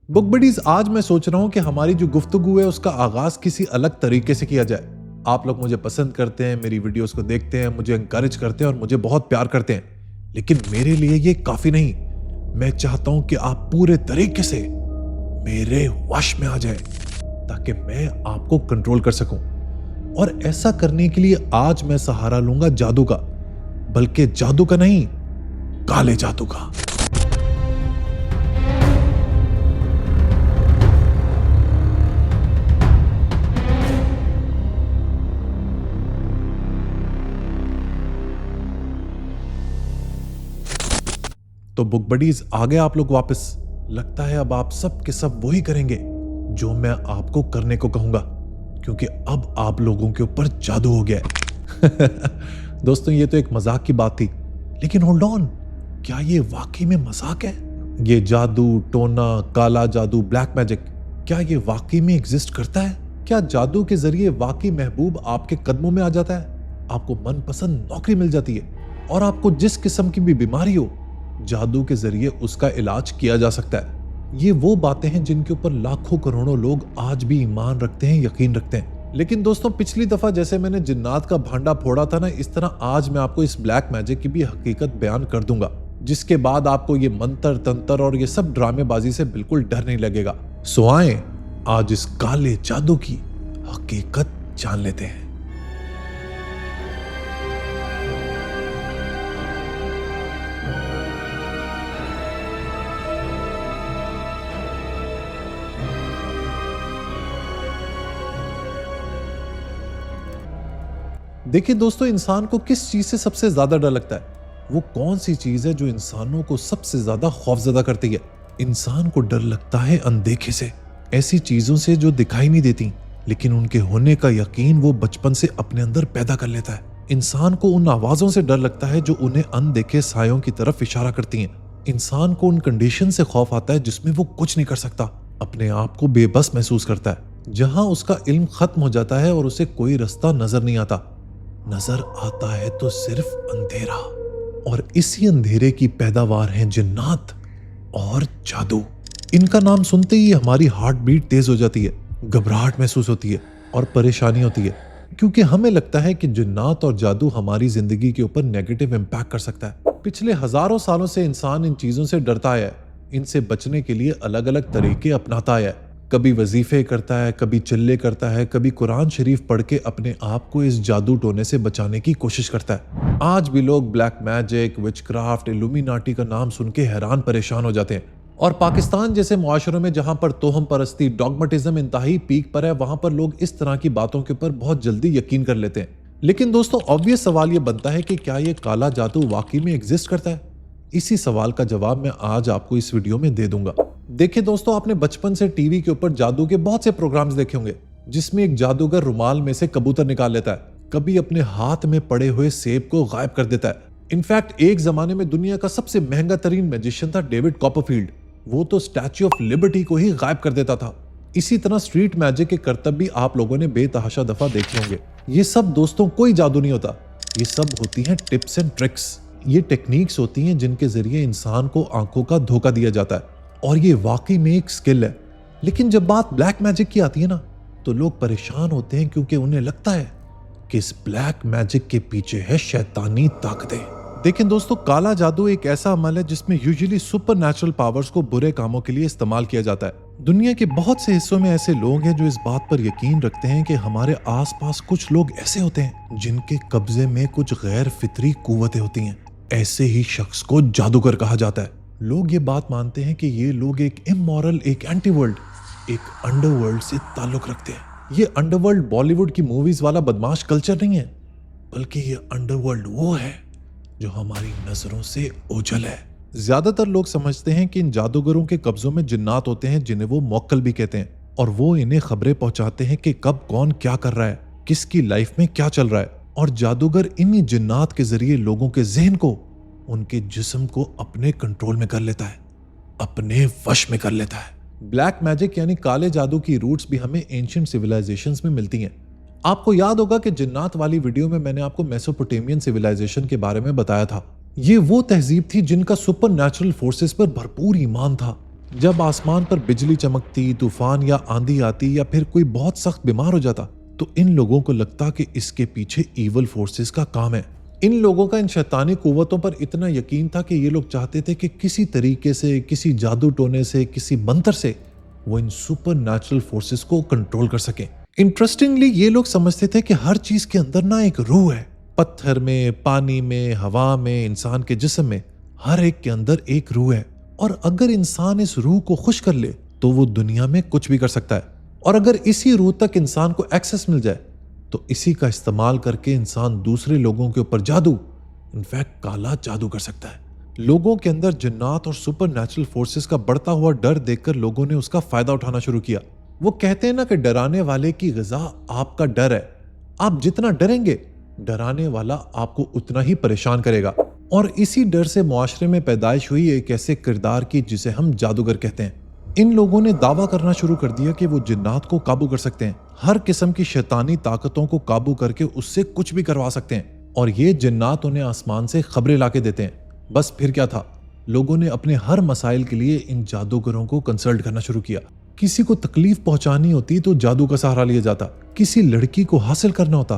Book buddies, आज मैं सोच रहा हूं कि हमारी जो गुफ्तगू है उसका आगाज किसी अलग तरीके से किया जाए। आप लोग मुझे पसंद करते हैं, मेरी वीडियोस को देखते हैं, मुझे एनकरेज करते हैं और मुझे बहुत प्यार करते हैं, लेकिन मेरे लिए ये काफी नहीं। मैं चाहता हूं कि आप पूरे तरीके से मेरे वश में आ जाए ताकि मैं आपको कंट्रोल कर सकूं। और ऐसा करने के लिए आज मैं सहारा लूंगा जादू का, बल्कि जादू का नहीं, काले जादू का। तो बुक बडीज, आ गए आप लोग वापस। लगता है अब आप सब के सब वही करेंगे जो मैं आपको करने को कहूंगा, क्योंकि अब आप लोगों के ऊपर जादू हो गया है। दोस्तों, ये तो एक मजाक की बात थी, लेकिन होल्ड ऑन, क्या ये वाकई में मजाक है? ये जादू टोना, काला जादू, ब्लैक मैजिक, क्या ये वाकई में एग्जिस्ट करता है? क्या जादू के जरिए वाकई महबूब आपके कदमों में आ जाता है, आपको मनपसंद नौकरी मिल जाती है और आपको जिस किस्म की भी बीमारी हो, जादू के जरिए उसका इलाज किया जा सकता है? ये वो बातें हैं जिनके ऊपर लाखों करोड़ों लोग आज भी ईमान रखते हैं, यकीन रखते हैं। लेकिन दोस्तों, पिछली दफा जैसे मैंने जिन्नात का भांडा फोड़ा था ना, इस तरह आज मैं आपको इस ब्लैक मैजिक की भी हकीकत बयान कर दूंगा, जिसके बाद आपको ये मंत्र तंत्र और ये सब ड्रामेबाजी से बिल्कुल डर नहीं लगेगा। सो आए आज इस काले जादू की हकीकत जान लेते हैं। देखिए दोस्तों, इंसान को किस चीज से सबसे ज्यादा डर लगता है? वो कौन सी चीज है जो इंसानों को सबसे ज्यादा खौफजदा करती है? इंसान को डर लगता है अनदेखे से, ऐसी चीजों से जो दिखाई नहीं देती, लेकिन उनके होने का यकीन वो बचपन से अपने अंदर पैदा कर लेता है। इंसान को उन आवाजों से डर लगता है जो उन्हें अनदेखे सायों की तरफ इशारा करती हैं। इंसान को उन कंडीशन से खौफ आता है जिसमें वो कुछ नहीं कर सकता, अपने आप को बेबस महसूस करता है, जहां उसका इल्म खत्म हो जाता है और उसे कोई रास्ता नजर नहीं आता। नजर आता है तो सिर्फ अंधेरा, और इसी अंधेरे की पैदावार है जिन्नात और जादू। इनका नाम सुनते ही हमारी हार्ट बीट तेज हो जाती है, घबराहट महसूस होती है और परेशानी होती है, क्योंकि हमें लगता है कि जिन्नात और जादू हमारी जिंदगी के ऊपर नेगेटिव इम्पैक्ट कर सकता है। पिछले हजारों सालों से इंसान इन चीजों से डरता आया है, इनसे बचने के लिए अलग अलग तरीके अपनाता आया है। कभी वजीफे करता है, कभी चिल्ले करता है, कभी कुरान शरीफ पढ़ के अपने आप को इस जादू टोने से बचाने की कोशिश करता है। आज भी लोग ब्लैक मैजिक, विचक्राफ्ट, इल्यूमिनाटी का नाम सुन के हैरान परेशान हो जाते हैं। और पाकिस्तान जैसे मुआशरों में जहां पर तोहम परस्ती, डॉगमेटिज्म इंतहाई पीक पर है, वहां पर लोग इस तरह की बातों के ऊपर बहुत जल्दी यकीन कर लेते हैं। लेकिन दोस्तों, ऑब्वियस सवाल यह बनता है कि क्या ये काला जादू वाकई में एग्जिस्ट करता है? इसी सवाल का जवाब मैं आज आपको इस वीडियो में दे दूंगा। देखिए दोस्तों, आपने बचपन से टीवी के ऊपर जादू के बहुत से प्रोग्राम्स देखे होंगे, जिसमें एक जादूगर रुमाल में से कबूतर निकाल लेता है, कभी अपने हाथ में पड़े हुए सेब को गायब कर देता है। इनफैक्ट एक जमाने में दुनिया का सबसे महंगा तरीन मैजिशियन था डेविड कॉपरफील्ड, वो तो स्टैच्यू ऑफ लिबर्टी को ही गायब कर देता था। इसी तरह स्ट्रीट मैजिक के करतब भी आप लोगों ने बेतहाशा दफा देखे होंगे। ये सब दोस्तों कोई जादू नहीं होता, ये सब होती हैं टिप्स एंड ट्रिक्स। ये टेक्निक्स होती हैं जिनके जरिए इंसान को आंखों का धोखा दिया जाता है, और ये वाकई में एक स्किल है। लेकिन जब बात ब्लैक मैजिक की आती है ना, तो लोग परेशान होते हैं, क्योंकि उन्हें लगता है कि इस ब्लैक मैजिक के पीछे है शैतानी ताकतें। देखिए दोस्तों, काला जादू एक ऐसा अमल है जिसमें यूजुअली सुपर नेचुरल पावर्स को बुरे कामों के लिए इस्तेमाल किया जाता है। दुनिया के बहुत से हिस्सों में ऐसे लोग हैं जो इस बात पर यकीन रखते हैं कि हमारे आसपास कुछ लोग ऐसे होते हैं जिनके कब्जे में कुछ गैर फितरी कुव्वतें होती हैं। ऐसे ही शख्स को जादूगर कहा जाता है। लोग ये बात मानते हैं कि ये लोग एक इमोरल, एक एंटीवर्ल्ड, एक अंडरवर्ल्ड से ताल्लुक रखते हैं। ये अंडरवर्ल्ड बॉलीवुड की मूवीज वाला बदमाश कल्चर नहीं है, बल्कि ये अंडरवर्ल्ड वो है जो हमारी नजरों से ओझल है। ज्यादातर लोग समझते हैं कि इन जादूगरों के कब्जों में जिन्नात होते हैं, जिन्हें वो मौक्कल भी कहते हैं, और वो इन्हें खबरें पहुंचाते हैं कि कब कौन क्या कर रहा है, किसकी लाइफ में क्या चल रहा है। और जादूगर इन्हीं जिन्नात के जरिए लोगों के जहन को, उनके जिस्म को अपने कंट्रोल में कर लेता है, अपने वश में कर लेता है। ब्लैक मैजिक यानी काले जादू की रूट्स भी हमें एंशिएंट सिविलाइजेशंस में मिलती हैं। आपको याद होगा कि जिन्नात वाली वीडियो में मैंने आपको मेसोपोटामियन सिविलाइजेशन के बारे में बताया था। ये वो तहजीब थी जिनका सुपर नेचुरल फोर्सेस पर भरपूर ईमान था। जब आसमान पर बिजली चमकती, तूफान या आंधी आती या फिर कोई बहुत सख्त बीमार हो जाता, तो इन लोगों को लगता कि इसके पीछे ईवल फोर्सेस का काम है। इन लोगों का इन शैतानी कुव्वतों पर इतना यकीन था कि ये लोग चाहते थे कि किसी तरीके से, किसी जादू टोने से, किसी मंत्र से वो इन सुपर नेचुरल फोर्सेस को कंट्रोल कर सकें। इंटरेस्टिंगली ये लोग समझते थे कि हर चीज के अंदर ना एक रूह है। पत्थर में, पानी में, हवा में, इंसान के जिस्म में, हर एक के अंदर एक रूह है। और अगर इंसान इस रूह को खुश कर ले तो वो दुनिया में कुछ भी कर सकता है। और अगर इसी रूह तक इंसान को एक्सेस मिल जाए तो इसी का इस्तेमाल करके इंसान दूसरे लोगों के ऊपर जादू, इनफैक्ट काला जादू कर सकता है। लोगों के अंदर जिन्नात और सुपर नेचुरल फोर्सेस का बढ़ता हुआ डर देखकर लोगों ने उसका फायदा उठाना शुरू किया। वो कहते हैं ना कि डराने वाले की ग़िज़ा आपका डर है। आप जितना डरेंगे, डराने वाला आपको उतना ही परेशान करेगा। और इसी डर से मुआशरे में पैदाइश हुई एक ऐसे किरदार की जिसे हम जादूगर कहते हैं। इन लोगों ने दावा करना शुरू कर दिया कि वो जिन्नात को काबू कर सकते हैं, हर किस्म की शैतानी ताकतों को काबू करके उससे कुछ भी करवा सकते हैं। और ये जिन्नात उन्हें आसमान से खबरें लाके देते हैं। बस फिर क्या था, लोगों ने अपने हर मसाइल के लिए इन जादूगरों को कंसल्ट करना शुरू किया। किसी को तकलीफ पहुंचानी होती तो जादू का सहारा लिया जाता, किसी लड़की को हासिल करना होता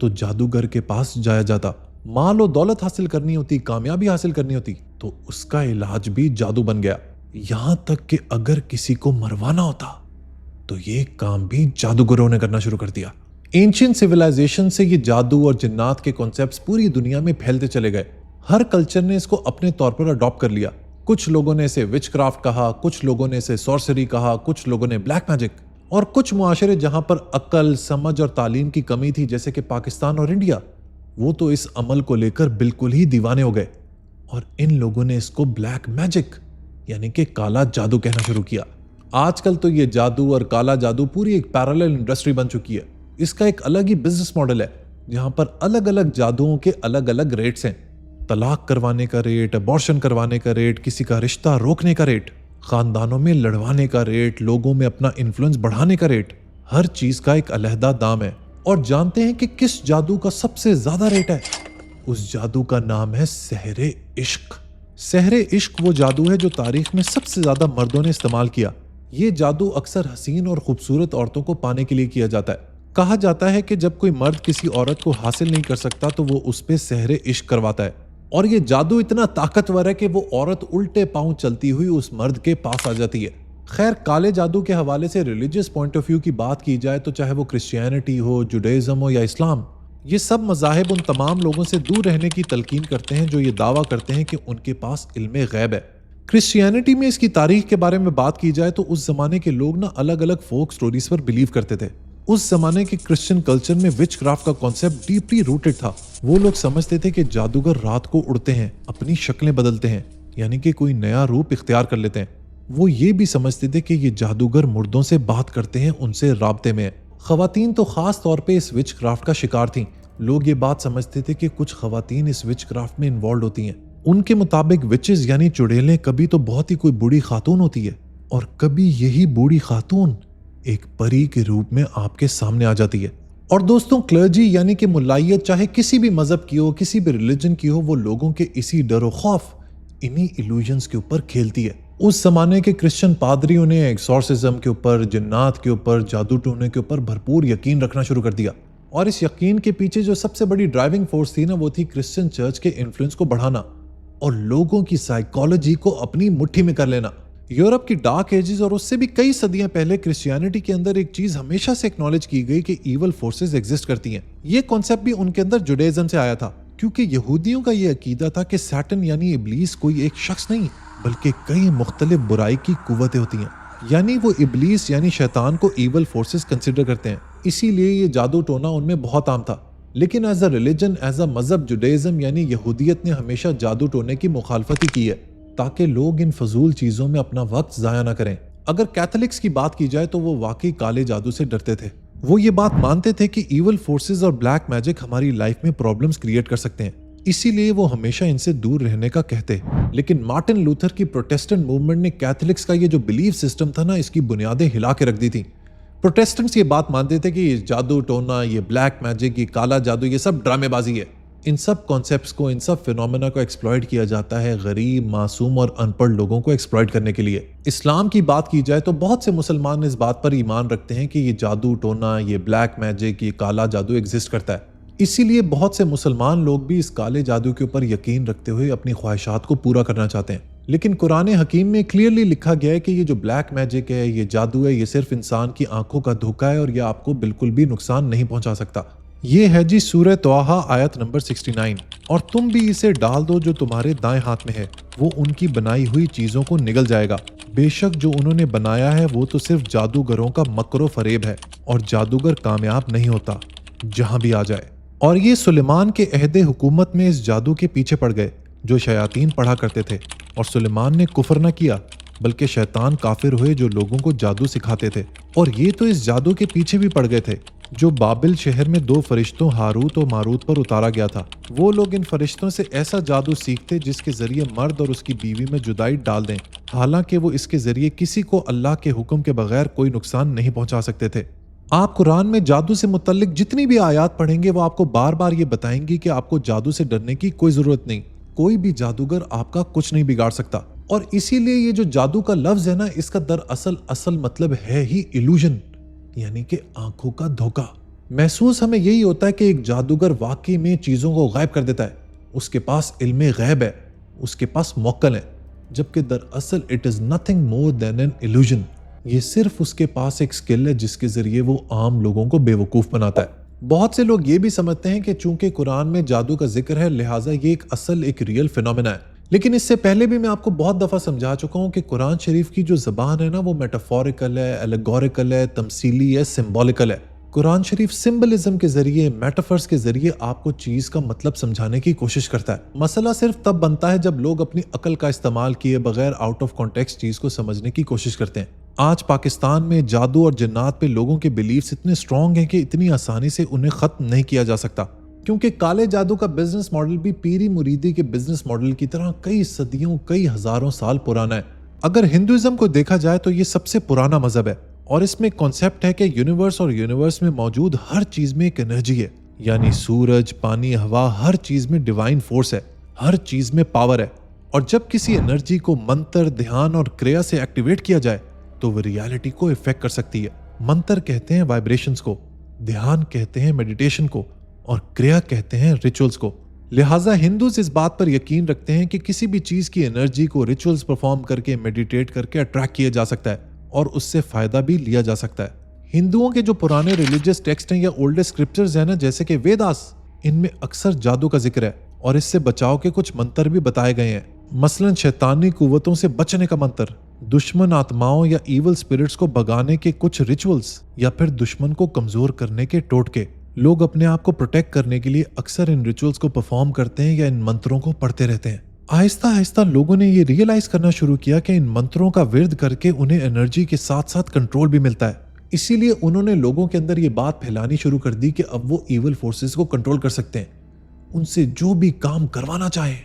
तो जादूगर के पास जाया जाता, माल और दौलत हासिल करनी होती, कामयाबी हासिल करनी होती तो उसका इलाज भी जादू बन गया। यहां तक कि अगर किसी को मरवाना होता तो ये काम भी जादूगरों ने करना शुरू कर दिया। एंशिएंट सिविलाइजेशन से ये जादू और जिन्नात के कॉन्सेप्ट्स पूरी दुनिया में फैलते चले गए। हर कल्चर ने इसको अपने तौर पर अडॉप्ट कर लिया। कुछ लोगों ने इसे विचक्राफ्ट कहा, कुछ लोगों ने इसे सॉर्सरी कहा, कुछ लोगों ने ब्लैक मैजिक। और कुछ मुआशरे जहां पर अक्ल, समझ और तालीम की कमी थी, जैसे कि पाकिस्तान और इंडिया, वो तो इस अमल को लेकर बिल्कुल ही दीवाने हो गए और इन लोगों ने इसको ब्लैक मैजिक यानी कि काला जादू कहना शुरू किया। आजकल तो ये जादू और काला जादू पूरी एक पैरेलल इंडस्ट्री बन चुकी है। इसका एक अलग ही बिजनेस मॉडल है जहां पर अलग अलग जादुओं के अलग अलग रेट्स हैं। तलाक करवाने का रेट, अबॉर्शन करवाने का रेट, किसी का रिश्ता रोकने का रेट, खानदानों में लड़वाने का रेट, लोगों में अपना इन्फ्लुएंस बढ़ाने का रेट, हर चीज का एक अलहदा दाम है। और जानते हैं कि किस जादू का सबसे ज्यादा रेट है? उस जादू का नाम है सहरे इश्क। सहरे इश्क वो जादू है जो तारीख में सबसे ज्यादा मर्दों ने इस्तेमाल किया। ये जादू अक्सर हसीन और खूबसूरत औरतों को पाने के लिए किया जाता है। कहा जाता है कि जब कोई मर्द किसी औरत को हासिल नहीं कर सकता तो वो उस पे सहरे इश्क करवाता है। और ये जादू इतना ताकतवर है कि वो औरत उल्टे पांव चलती हुई उस मर्द के पास आ जाती है। खैर, काले जादू के हवाले से रिलीजियस पॉइंट ऑफ व्यू की बात की जाए तो चाहे वो क्रिश्चियनिटी हो, जुडाइज्म हो या इस्लाम, ये सब मज़ाहिब उन तमाम लोगों से दूर रहने की तलकीन करते हैं जो ये दावा करते हैं कि उनके पास इल्मे गैब है। क्रिश्चियनिटी में इसकी तारीख के बारे में बात की जाए तो उस जमाने के लोग ना अलग अलग फोक स्टोरीज पर बिलीव करते थे। उस जमाने के क्रिश्चियन कल्चर में विच क्राफ्ट का कॉन्सेप्ट डीपली रूटेड था। वो लोग समझते थे कि जादूगर रात को उड़ते हैं, अपनी शक्लें बदलते हैं, यानी कि कोई नया रूप इख्तियार कर लेते हैं। वो ये भी समझते थे कि ये जादूगर मुर्दों से बात करते हैं, उनसे राब्ते में है। खवातीन तो खास तौर पे इस विच क्राफ्ट का शिकार थीं। लोग ये बात समझते थे कि कुछ खवातीन इस विच क्राफ्ट में इन्वॉल्व होती हैं। उनके मुताबिक विचेस यानी चुड़ैलें कभी तो बहुत ही कोई बूढ़ी खातून होती है और कभी यही बूढ़ी खातून एक परी के रूप में आपके सामने आ जाती है। और दोस्तों, क्लर्जी यानी कि मुलायत चाहे किसी भी मजहब की हो, किसी भी रिलीजन की हो, वो लोगों के इसी डर और खौफ, इन्हीं इल्यूजन्स के ऊपर खेलती है। उस जमाने के क्रिश्चियन पादरियों ने एक्सॉर्सिज्म के ऊपर, जिन्नात के ऊपर, जादू टोने के ऊपर भरपूर यकीन रखना शुरू कर दिया। और इस यकीन के पीछे जो सबसे बड़ी ड्राइविंग फोर्स थी ना, वो थी क्रिश्चियन चर्च के इन्फ्लुएंस को बढ़ाना और लोगों की साइकोलॉजी को अपनी मुट्ठी में कर लेना। यूरोप की डार्क एजेस और उससे भी कई सदियां पहले क्रिश्चियनिटी के अंदर एक चीज हमेशा से एक्नॉलेज की गई कि इवल फोर्सेस एग्जिस्ट करती हैं। ये कॉन्सेप्ट भी उनके अंदर जुडाइज्म से आया था, क्योंकि यहूदियों का ये अकीदा था कि सैटन यानी इब्लीस कोई एक शख्स नहीं बल्कि कई मुख्तलिफ बुराई की कुव्वतें होती हैं। यानी वो इब्लीस यानी शैतान को इवल फोर्सेस कंसिडर करते हैं। इसीलिए ये जादू टोना उनमें बहुत आम था। लेकिन as a religion, as a मजहब, जुडाइज्म यानी यहूदियत ने हमेशा जादू टोने की मुखालफत ही की है ताकि लोग इन फजूल चीजों में अपना वक्त जाया ना करें। अगर कैथोलिक्स की बात की जाए तो वो वाकई काले जादू से डरते थे। वो ये बात मानते थे कि इवल फोर्सेस और ब्लैक मैजिक हमारी लाइफ में प्रॉब्लम्स क्रिएट कर सकते हैं, इसीलिए वो हमेशा इनसे दूर रहने का कहते। लेकिन मार्टिन लूथर की प्रोटेस्टेंट मूवमेंट ने कैथोलिक्स का ये जो बिलीफ सिस्टम था ना, इसकी बुनियादें हिला के रख दी थी। प्रोटेस्टेंट्स ये बात मानते थे कि ये जादू टोना, ये ब्लैक मैजिक, ये काला जादू, ये सब ड्रामेबाजी है। इन सब कॉन्सेप्ट्स को, इन सब फिनोमेना को एक्सप्लॉइट किया जाता है गरीब, मासूम और अनपढ़ लोगों को एक्सप्लॉइट करने के लिए। इस्लाम की बात की जाए तो बहुत से मुसलमान इस बात पर ईमान रखते हैं कि ये जादू टोना, ये ब्लैक मैजिक, ये काला जादू एग्जिस्ट करता है। इसीलिए बहुत से मुसलमान लोग भी इस काले जादू के ऊपर यकीन रखते हुए अपनी ख्वाहिशात को पूरा करना चाहते हैं। लेकिन कुरान हकीम में क्लियरली लिखा गया है कि ये जो ब्लैक मैजिक है, ये जादू है, ये सिर्फ इंसान की आंखों का धोखा है और ये आपको बिल्कुल भी नुकसान नहीं पहुंचा सकता। ये है जी सूरह तौहा आयत नंबर 69। और तुम भी इसे डाल दो जो तुम्हारे दाएं हाथ में है, वो उनकी बनाई हुई चीजों को निगल जाएगा। बेशक जो उन्होंने बनाया है वो तो सिर्फ जादूगरों का मकरो फरेब है और जादूगर कामयाब नहीं होता जहां भी आ जाए। और ये सुलेमान के अहदे हुकूमत में इस जादू के पीछे पड़ गए जो शयातीन पढ़ा करते थे। और सुलेमान ने कुफर न किया बल्कि शैतान काफिर हुए जो लोगों को जादू सिखाते थे। और ये तो इस जादू के पीछे भी पड़ गए थे जो बाबिल शहर में 2 फरिश्तों हारूत और मारूत पर उतारा गया था। वो लोग इन फरिश्तों से ऐसा जादू सीखते जिसके जरिए मर्द और उसकी बीवी में जुदाई डाल दें, हालांकि वो इसके जरिए किसी को अल्लाह के हुक्म के बगैर कोई नुकसान नहीं पहुंचा सकते थे। आप कुरान में जादू से मुतल्लिक जितनी भी आयात पढ़ेंगे वो आपको बार बार ये बताएंगी कि आपको जादू से डरने की कोई जरूरत नहीं। कोई भी जादूगर आपका कुछ नहीं बिगाड़ सकता। और इसीलिए ये जो जादू का लफ्ज है ना, इसका दरअसल असल मतलब है ही इल्यूजन, यानी कि आंखों का धोखा। महसूस हमें यही होता है कि एक जादूगर वाकई में चीजों को गायब कर देता है, उसके पास इल्मे गैब है, उसके पास मौक्कल है, जबकि दरअसल it is nothing more than an illusion. ये सिर्फ उसके पास एक स्किल है जिसके जरिए वो आम लोगों को बेवकूफ बनाता है। बहुत से लोग ये भी समझते हैं कि चूंकि कुरान में जादू का जिक्र है लिहाजा ये एक रियल फिनोमेना है। लेकिन इससे पहले भी मैं आपको बहुत दफा समझा चुका हूं कि कुरान शरीफ की जो जबान है ना, वो मेटाफोरिकल है, एलेगोरिकल है, तमसीली है, सिंबॉलिकल है। कुरान शरीफ सिंबलिज्म के जरिए, मेटाफर्स के जरिए आपको चीज का मतलब समझाने की कोशिश करता है। मसला सिर्फ तब बनता है जब लोग अपनी अकल का इस्तेमाल किए बगैर आउट ऑफ कॉन्टेक्स्ट चीज को समझने की कोशिश करते हैं। आज पाकिस्तान में जादू और जिन्नात पे लोगों के बिलीव्स इतने स्ट्रॉन्ग हैं कि इतनी आसानी से उन्हें खत्म नहीं किया जा सकता, क्योंकि काले जादू का बिजनेस मॉडल भी पीरी मुरीदी के बिजनेस मॉडल की तरह कई सदियों, कई हजारों साल पुराना है। अगर हिंदुइज्म को देखा जाए तो ये सबसे पुराना मजहब है और इसमें कॉन्सेप्ट है कि यूनिवर्स और यूनिवर्स में मौजूद हर चीज में एक एनर्जी है, यानी सूरज, पानी, हवा, हर चीज में डिवाइन फोर्स है, हर चीज में पावर है। और जब किसी एनर्जी को मंत्र, ध्यान और क्रिया से एक्टिवेट किया जाए तो वो रियलिटी को इफेक्ट कर सकती है। मंत्र कहते हैं वाइब्रेशंस को, ध्यान कहते हैं मेडिटेशन को और क्रिया कहते हैं रिचुअल्स को। लिहाजा हिंदूज इस बात पर यकीन रखते हैं कि किसी भी चीज की एनर्जी को रिचुअल्स परफॉर्म करके, मेडिटेट करके अट्रैक्ट किया जा सकता है और उससे फायदा भी लिया जा सकता है। हिंदुओं के जो पुराने रिलीजियस टेक्स्ट हैं या ओल्डेस्ट स्क्रिप्चर्स हैं ना, जैसे कि वेदास, इनमें अक्सर जादू का जिक्र है और इससे बचाव के कुछ मंत्र भी बताए गए हैं। मसलन शैतानी कुव्वतों से बचने का मंत्र, दुश्मन आत्माओं या इवल स्पिरिट्स को भगाने के कुछ रिचुअल्स, या फिर दुश्मन को कमजोर करने के टोटके। लोग अपने आप को प्रोटेक्ट करने के लिए अक्सर इन रिचुअल्स को परफॉर्म करते हैं या इन मंत्रों को पढ़ते रहते हैं। आहिस्ता आहिस्ता लोगों ने ये रियलाइज करना शुरू किया कि इन मंत्रों का विर्द करके उन्हें एनर्जी के साथ साथ कंट्रोल भी मिलता है। इसीलिए उन्होंने लोगों के अंदर ये बात फैलानी शुरू कर दी कि अब वो इवल फोर्सेस को कंट्रोल कर सकते हैं, उनसे जो भी काम करवाना चाहे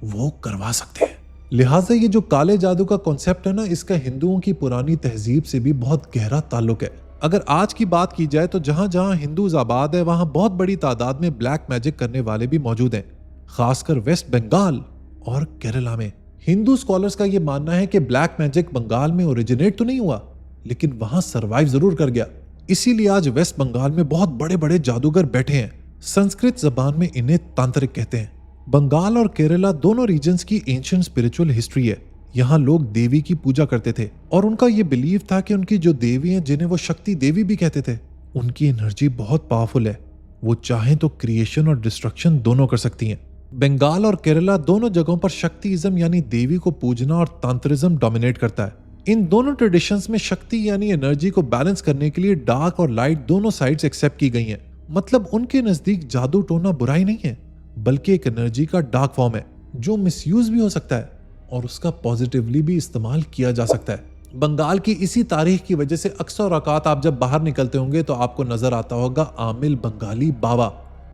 वो करवा सकते हैं। लिहाजा ये जो काले जादू का कॉन्सेप्ट है ना, इसका हिंदुओं की पुरानी तहजीब से भी बहुत गहरा ताल्लुक है। अगर आज की बात की जाए तो जहां जहां हिंदूज आबाद है वहां बहुत बड़ी तादाद में ब्लैक मैजिक करने वाले भी मौजूद हैं, खासकर वेस्ट बंगाल और केरला में। हिंदू स्कॉलर्स का यह मानना है कि ब्लैक मैजिक बंगाल में ओरिजिनेट तो नहीं हुआ, लेकिन वहां सरवाइव जरूर कर गया। इसीलिए आज वेस्ट बंगाल में बहुत बड़े बड़े जादूगर बैठे हैं। संस्कृत जबान में इन्हें तांत्रिक कहते हैं। बंगाल और केरला दोनों रीजन्स की एंशिएंट स्पिरिचुअल हिस्ट्री है। यहाँ लोग देवी की पूजा करते थे और उनका यह बिलीव था कि उनकी जो देवी हैं, जिन्हें वो शक्ति देवी भी कहते थे, उनकी एनर्जी बहुत पावरफुल है, वो चाहें तो क्रिएशन और डिस्ट्रक्शन दोनों कर सकती हैं। बंगाल और केरला दोनों जगहों पर शक्तिइज्म यानी देवी को पूजना और तांत्रिज्म डोमिनेट करता है। इन दोनों ट्रेडिशंस में शक्ति यानी एनर्जी को बैलेंस करने के लिए डार्क और लाइट दोनों साइड्स एक्सेप्ट की गई हैं। मतलब उनके नजदीक जादू टोना बुराई नहीं है, बल्कि एक एनर्जी का डार्क फॉर्म है जो मिसयूज भी हो सकता है और उसका पॉजिटिवली भी इस्तेमाल किया जा सकता है। बंगाल की इसी तारीख की वजह से अक्सर औकात आप जब बाहर निकलते होंगे तो आपको नजर आता होगा आमिल बंगाली बाबा।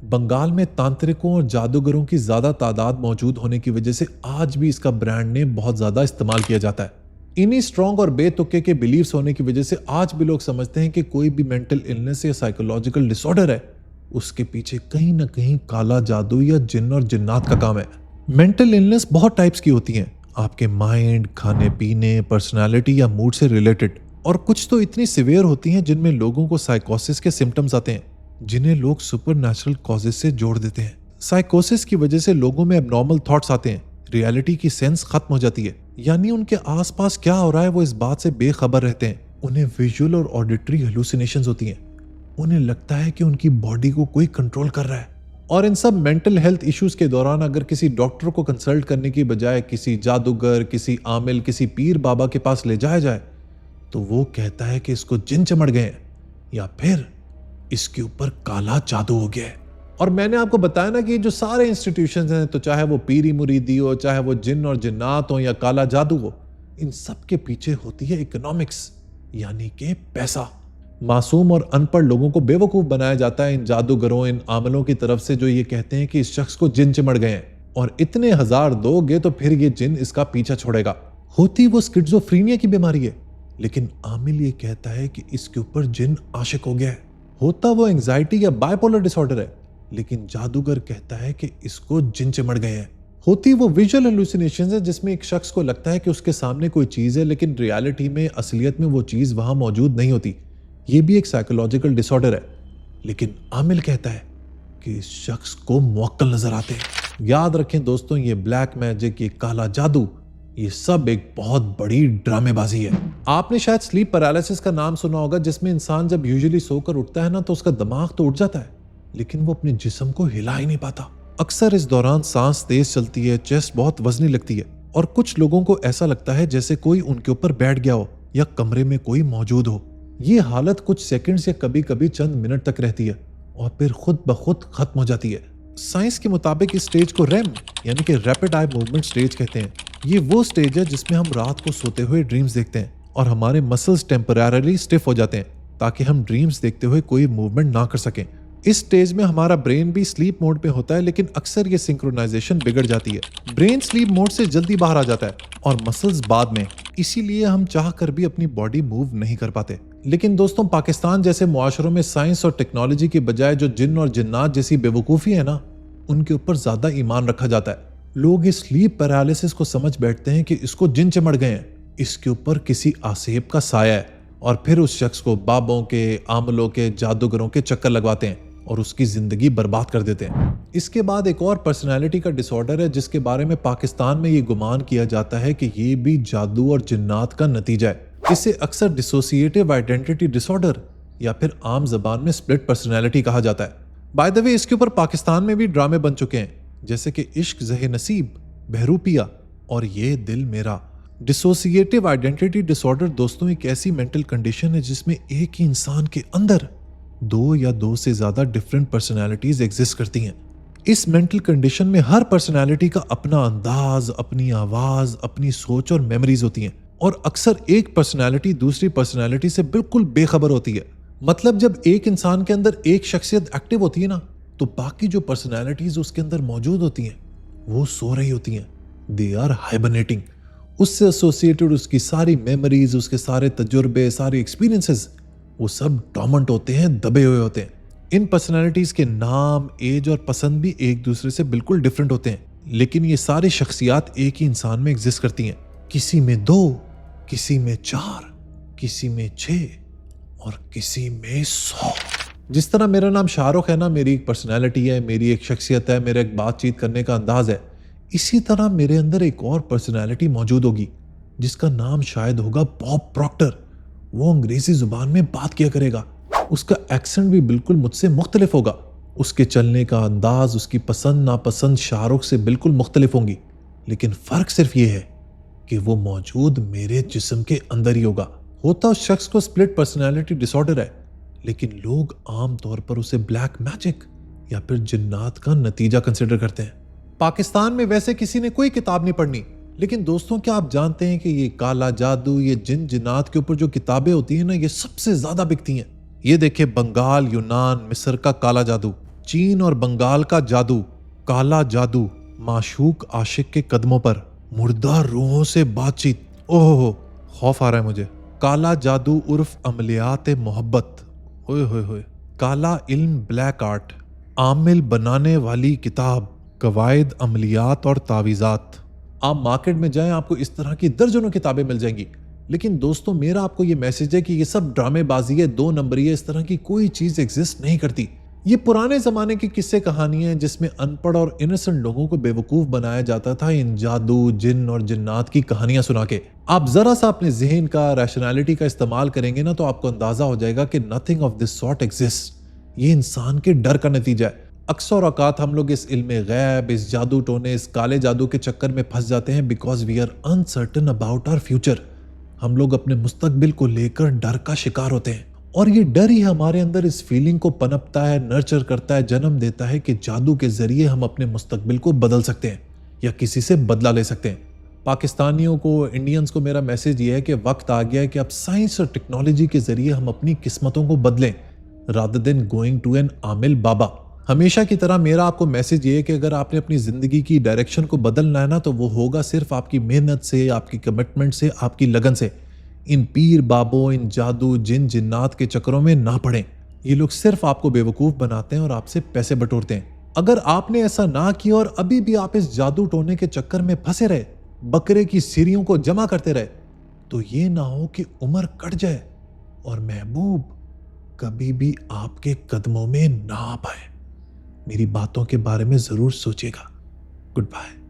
बंगाल में तांत्रिकों और जादूगरों की ज्यादा तादाद मौजूद होने की वजह से आज भी इसका ब्रांड नेम बहुत ज्यादा इस्तेमाल किया जाता है। इन्हीं स्ट्रॉन्ग और बेतुके के बिलीव्स होने की वजह से आज भी लोग समझते हैं कि कोई भी मेंटल इलनेस या साइकोलॉजिकल डिसऑर्डर है उसके पीछे कहीं ना कहीं काला जादू या जिन्न और जिन्नात का काम है। मेंटल इलनेस बहुत टाइप्स की होती हैं, आपके माइंड, खाने पीने, पर्सनालिटी या मूड से रिलेटेड। और कुछ तो इतनी सिवियर होती हैं जिनमें लोगों को साइकोसिस के सिम्टम्स आते हैं, जिन्हें लोग सुपरनैचुरल कॉजेस से जोड़ देते हैं। साइकोसिस की वजह से लोगों में एबनॉर्मल थॉट्स आते हैं, रियलिटी की सेंस खत्म हो जाती है, यानी उनके आसपास क्या हो रहा है वो इस बात से बेखबर रहते हैं। उन्हें विजुअल और ऑडिटरी हेलुसिनेशंस होती हैं, उन्हें लगता है कि उनकी बॉडी को कोई कंट्रोल कर रहा है। और इन सब मेंटल हेल्थ इश्यूज के दौरान अगर किसी डॉक्टर को कंसल्ट करने की बजाय किसी जादूगर, किसी आमिल, किसी पीर बाबा के पास ले जाया जाए तो वो कहता है कि इसको जिन चमड़ गए हैं या फिर इसके ऊपर काला जादू हो गया है। और मैंने आपको बताया ना कि जो सारे इंस्टीट्यूशंस हैं, तो चाहे वो पीरी मुरीदी हो, चाहे वो जिन और जिन्नात हो या काला जादू हो, इन सब के पीछे होती है इकोनॉमिक्स, यानी कि पैसा। मासूम और अनपढ़ लोगों को बेवकूफ बनाया जाता है इन जादूगरों, इन आमलों की तरफ से, जो ये कहते हैं कि इस शख्स को जिन चिमड़ गए हैं और इतने हजार दोगे तो फिर ये जिन इसका पीछा छोड़ेगा। होती वो स्किज़ोफ्रेनिया की बीमारी है, लेकिन आमिल ये कहता है कि इसके ऊपर जिन आशिक हो गया है। होता वो एंजाइटी या बाइपोलर डिसऑर्डर है, लेकिन जादूगर कहता है कि इसको जिन चिमड़ गए हैं। होती वो विजुअल हेलुसिनेशंस है, जिसमें एक शख्स को लगता है कि उसके सामने कोई चीज है, लेकिन रियलिटी में, असलियत में वो चीज वहां मौजूद नहीं होती। ये भी एक साइकोलॉजिकल डिसऑर्डर है, लेकिन आमिल कहता है कि इस शख्स को मुअक्कल नजर आते हैं। याद रखें दोस्तों, ये ब्लैक मैजिक, ये काला जादू, ये सब एक बहुत बड़ी ड्रामेबाजी है। आपने शायद स्लीप पैरालिसिस का नाम सुना होगा, जिसमें इंसान जब यूजुअली सोकर उठता है ना, तो उसका दिमाग तो उठ जाता है, लेकिन वो अपने जिस्म को हिला ही नहीं पाता। अक्सर इस दौरान सांस तेज चलती है, चेस्ट बहुत वजनी लगती है, और कुछ लोगों को ऐसा लगता है जैसे कोई उनके ऊपर बैठ गया हो या कमरे में कोई मौजूद हो। ये हालत कुछ सेकंड्स या कभी कभी चंद मिनट तक रहती है और फिर खुद ब खुद खत्म हो जाती है। साइंस के मुताबिक इस स्टेज को रेम यानी कि रैपिड आई मूवमेंट स्टेज कहते हैं। ये वो स्टेज है जिसमें हम रात को सोते हुए ड्रीम्स देखते हैं और हमारे मसल्स टेम्पररी स्टिफ हो जाते हैं ताकि हम ड्रीम्स देखते हुए कोई मूवमेंट ना कर सकें। इस स्टेज में हमारा ब्रेन भी स्लीप मोड पे होता है, लेकिन अक्सर ये सिंक्रोनाइजेशन बिगड़ जाती है। ब्रेन स्लीप मोड से जल्दी बाहर आ जाता है और मसल्स बाद में, इसीलिए हम चाह कर भी अपनी बॉडी मूव नहीं कर पाते। लेकिन दोस्तों, पाकिस्तान जैसे मुआशरों में साइंस और टेक्नोलॉजी की बजाय जो जिन्न और जिन्नात जैसी बेवकूफ़ी है ना, उनके ऊपर ज्यादा ईमान रखा जाता है। लोग इस स्लीप पैरालिसिस को समझ बैठते हैं कि इसको जिन चिमड़ गए हैं, इसके ऊपर किसी आसेब का साया है, और फिर उस शख्स को बाबों के, आमलों के, जादूगरों के चक्कर लगवाते हैं और उसकी जिंदगी बर्बाद कर देते हैं। इसके बाद एक और पर्सनैलिटी का डिसऑर्डर है, जिसके बारे में पाकिस्तान में ये गुमान किया जाता है कि ये भी जादू और जिन्नात का नतीजा है। इसे अक्सर डिसोसिएटिव आइडेंटिटी डिसऑर्डर या फिर आम जबान में स्प्लिट पर्सनैलिटी कहा जाता है। बाय द वे, इसके ऊपर पाकिस्तान में भी ड्रामे बन चुके हैं, जैसे कि इश्क ज़हे नसीब, बहरूपिया और ये दिल मेरा। डिसोसिएटिव आइडेंटिटी डिसऑर्डर दोस्तों एक ऐसी मेंटल कंडीशन है जिसमें एक ही इंसान के अंदर दो या दो से ज्यादा डिफरेंट पर्सनैलिटीज एग्जिस्ट करती हैं। इस मेंटल कंडीशन में हर पर्सनैलिटी का अपना अंदाज, अपनी आवाज, अपनी सोच और मेमोरीज होती हैं, और अक्सर एक पर्सनैलिटी दूसरी पर्सनैलिटी से बिल्कुल बेखबर होती है। मतलब जब एक इंसान के अंदर एक शख्सियत एक्टिव होती है ना, तो बाकी जो पर्सनैलिटीज उसके अंदर मौजूद होती हैं वो सो रही होती हैं, दे आर हाइबरनेटिंग। उससे एसोसिएटेड उसकी सारी मेमोरीज, उसके सारे तजुर्बे, सारे एक्सपीरियंसेस, वो सब डोमेंट होते हैं, दबे हुए होते हैं। इन पर्सनैलिटीज के नाम, एज और पसंद भी एक दूसरे से बिल्कुल डिफरेंट होते हैं, लेकिन ये सारी शख्सियात एक ही इंसान में एग्जिस्ट करती हैं। किसी में 2, किसी में 4, किसी में 6 और किसी में 100। जिस तरह मेरा नाम शाहरुख है ना, मेरी एक पर्सनैलिटी है, मेरी एक शख्सियत है, मेरा एक बातचीत करने का अंदाज है, इसी तरह मेरे अंदर एक और पर्सनैलिटी मौजूद होगी जिसका नाम शायद होगा बॉब प्रॉक्टर। वो अंग्रेजी जुबान में बात किया करेगा, उसका एक्सेंट भी बिल्कुल मुझसे मुख्तलिफ होगा, उसके चलने का अंदाज, उसकी पसंद नापसंद शाहरुख से बिल्कुल मुख्तलिफ होंगी, लेकिन फर्क सिर्फ ये है कि वो मौजूद मेरे जिस्म के अंदर ही होगा। होता उस शख्स को स्प्लिट पर्सनैलिटी डिसऑर्डर है, लेकिन लोग आम तौर पर उसे ब्लैक मैजिक या फिर जिन्नात का नतीजा कंसिडर करते हैं। पाकिस्तान में वैसे किसी ने कोई किताब नहीं पढ़नी, लेकिन दोस्तों क्या आप जानते हैं कि ये काला जादू, ये जिन जिन्नात के ऊपर जो किताबें होती हैं ना, ये सबसे ज्यादा बिकती हैं। ये देखिए, बंगाल, यूनान, मिस्र का काला जादू, चीन और बंगाल का जादू, काला जादू, माशूक आशिक के कदमों पर, मुर्दा रूहों से बातचीत, ओहो खौफ आ रहा है मुझे, काला जादू उर्फ अमलियात मोहब्बत, होए होए होए, काला इल्म ब्लैक आर्ट, आमिल बनाने वाली किताब, कवायद अमलियात और तावीज़ात। आप मार्केट में जाएं, आपको इस तरह की दर्जनों किताबें मिल जाएंगी। लेकिन दोस्तों, मेरा आपको ये मैसेज है कि ये सब ड्रामेबाजी है, दो नंबरी है, इस तरह की कोई चीज एग्जिस्ट नहीं करती। ये पुराने जमाने की किस्से कहानियां हैं जिसमें अनपढ़ और इनोसेंट लोगों को बेवकूफ बनाया जाता था इन जादू, जिन और जिन्नात की कहानियां सुना के। आप जरा सा अपने जहन का, रैशनैलिटी का इस्तेमाल करेंगे ना, तो आपको अंदाजा हो जाएगा कि nothing of this sort exist. ये इंसान के डर का नतीजा है। अक्सर औकात हम लोग इस इल्म गैब, इस जादू टोने, इस काले जादू के चक्कर में फंस जाते हैं because we are uncertain about our future. हम लोग अपने मुस्तकबिल को लेकर डर का शिकार होते हैं, और ये डर ही हमारे अंदर इस फीलिंग को पनपता है, नर्चर करता है, जन्म देता है कि जादू के जरिए हम अपने मुस्तकबिल को बदल सकते हैं या किसी से बदला ले सकते हैं। पाकिस्तानियों को, इंडियंस को मेरा मैसेज ये है कि वक्त आ गया है कि अब साइंस और टेक्नोलॉजी के जरिए हम अपनी किस्मतों को बदलें rather than going to an आमिल बाबा। हमेशा की तरह मेरा आपको मैसेज ये है कि अगर आपने अपनी जिंदगी की डायरेक्शन को बदलना है ना, तो वो होगा सिर्फ आपकी मेहनत से, आपकी कमिटमेंट से, आपकी लगन से। इन पीर बाबों, इन जादू, जिन जिन्नात के चक्करों में ना पड़ें। ये लोग सिर्फ आपको बेवकूफ बनाते हैं और आपसे पैसे बटोरते हैं। अगर आपने ऐसा ना किया और अभी भी आप इस जादू टोने के चक्कर में फंसे रहे, बकरे की सीरियों को जमा करते रहे, तो ये ना हो कि उम्र कट जाए और महबूब कभी भी आपके कदमों में ना आ पाए। मेरी बातों के बारे में जरूर सोचिएगा। Good bye.